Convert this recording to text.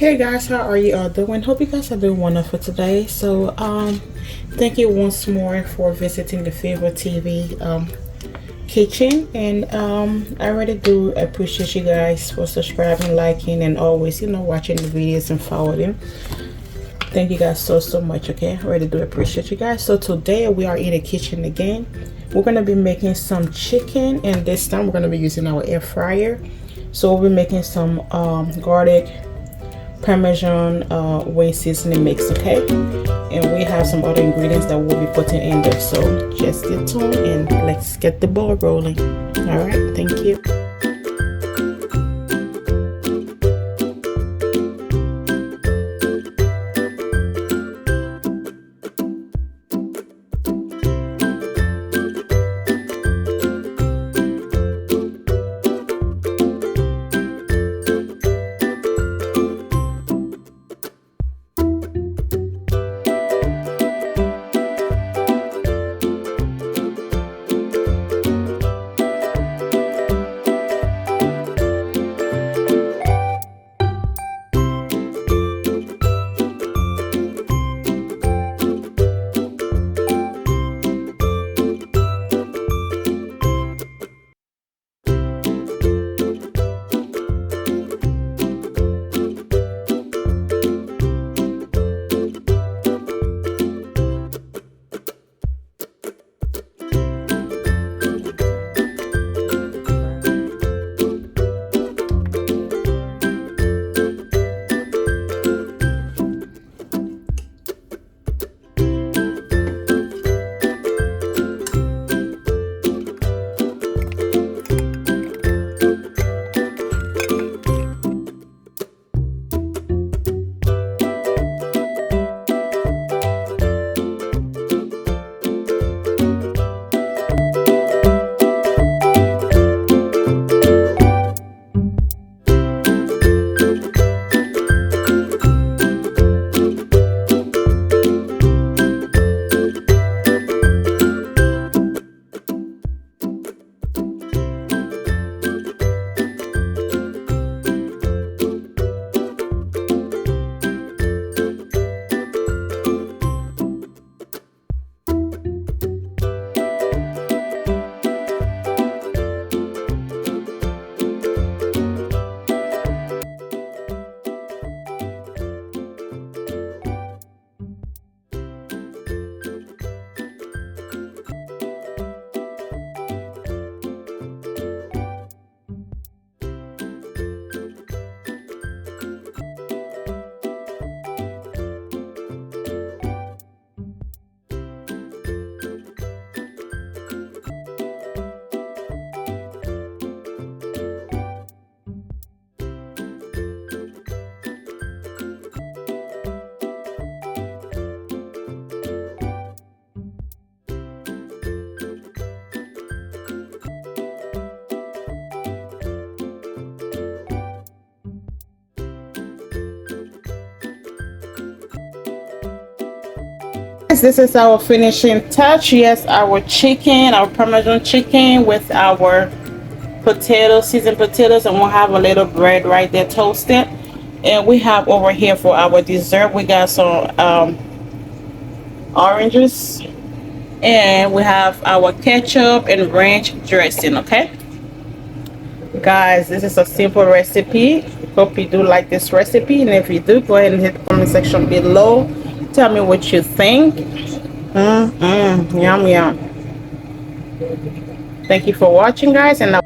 Hey guys, how are you all doing? Hope you guys are doing wonderful today. So thank you once more for visiting the Favorite TV kitchen, and I really do appreciate you guys for subscribing, liking, and always watching the videos and following. Thank you guys so much. Okay, I really do appreciate you guys. So today we are in the kitchen again. We're gonna be making some chicken, and this time we're gonna be using our air fryer. So we'll be making some garlic Parmesan whey seasoning mix, okay? And we have some other ingredients that we'll be putting in there. So just stay tuned and let's get the ball rolling. All right, thank you. This is our finishing touch. Yes, our chicken, our Parmesan chicken with our potatoes, seasoned potatoes, and we'll have a little bread right there toasted. And we have over here for our dessert, we got some oranges, and we have our ketchup and ranch dressing. Okay, guys, this is a simple recipe. Hope you do like this recipe, and if you do, go ahead and hit the comment section below. Tell me what you think. Yum yum. Thank you for watching, guys, and